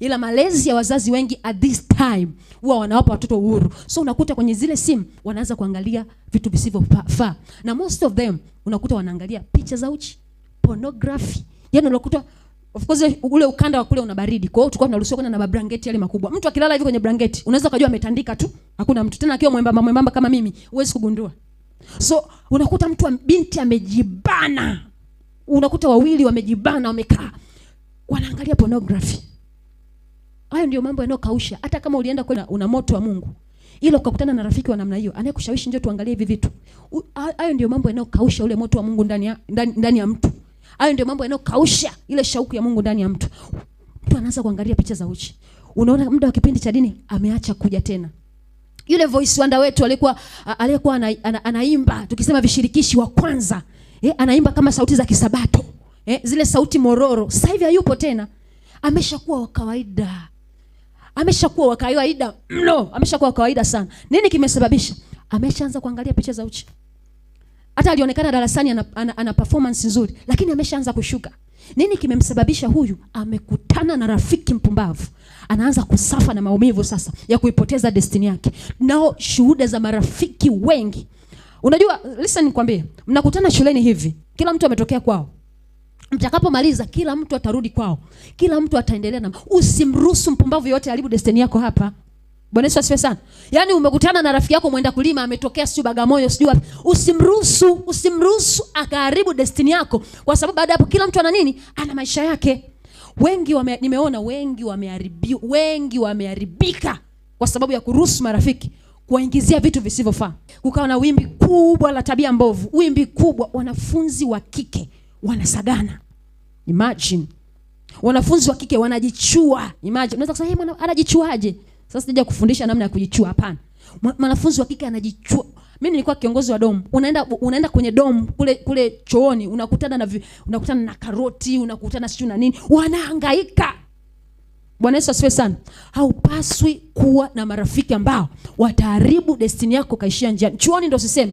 ila malezi ya wazazi wengi at this time huwa wanawapa watoto uhuru. So unakuta kwenye zile simu wanaanza kuangalia vitu visivyofaa, na most of them unakuta wanaangalia picha za uchi, pornography. Yaani unakuta of course ule ukanda wa kule una baridi. Kwa hiyo tulikuwa tunaruhusiwa kwenda na blanketi yale makubwa. Mtu akilala hivi kwenye blanketi, unaweza kujua ametandika tu. Hakuna mtu. Tena akiwa mwembamba kama mimi, huwezi kugundua. So unakuta binti amejibana. Unakuta wawili wamejibana, wamekaa wanaangalia pornography. Hayo ndio mambo yanayokausha. Hata kama ulienda kwa una moto wa Mungu, ila ukakutana na rafiki wa namna hiyo, anayekushawishi njoo tuangalie hivi vitu. Hayo ndio mambo yanayokausha ule moto wa Mungu ndani ya mtu. Hayo ndio mambo yanayokausha ile shauku ya Mungu ndani ya mtu. Mtu anaanza kuangalia picha za uchi. Unaona muda wa kipindi cha dini ameacha kuja tena. Yule voice wonder wetu alikuwa anaimba, tukisema vishirikishi wa kwanza, anaimba kama sauti za kisabato. Zile sauti mororo. Sasa hivi hayupo tena. Ameshakuwa wa kawaida. Ameshakuwa wa kawaida mno. Ameshakuwa wa kawaida sana. Nini kimesababisha? Ameshaanza kuangalia picha za uchi. Hata alionekana darasani ana performance nzuri, lakini ameshaanza kushuka. Nini kimemsababisha huyu? Amekutana na rafiki mpumbavu. Anaanza kusafa na maumivu sasa ya kuipoteza destiny yake. Nao shuhuda za marafiki wengi. Unajua, listen nikwambie, mnakutana shuleni hivi, kila mtu ametokea kwao. Mtakapomaliza kila mtu atarudi kwao. Kila mtu ataendelea na usimruhusu mpumbavu yote haribu destiny yako hapa. Bwana Yesu asifiwe sana. Yaani umekutana na rafiki yako mwenda kulima ametokea sio Bagamoyo sio wapi. Usimruhusu akaharibu destiny yako, kwa sababu baada hapo kila mtu ana nini? Ana maisha yake. Nimeona wengi wameharibika kwa sababu ya kuruhusu marafiki kuwaingizia vitu visivyofaa. Kukawa na wimbi kubwa la tabia mbovu, wimbi kubwa. Wanafunzi wa kike wanasagana. Imagine. Wanafunzi wa kike wanajichua. Imagine. Unaweza kusema yeye anajichuaje? Sasa sija kufundisha namna ya kujichua, hapana. Mwanafunzi wa kike anajichua. Mimi nilikuwa kiongozi wa domu. Unaenda kwenye domu kule chooni, unakutana na karoti, unakutana sio na nini. Wanahangaika. Bwana Yesu asifiwe sana. Haupaswi kuwa na marafiki ambao wataharibu destiny yako kaishia njiani. Chooni ndio usiseme.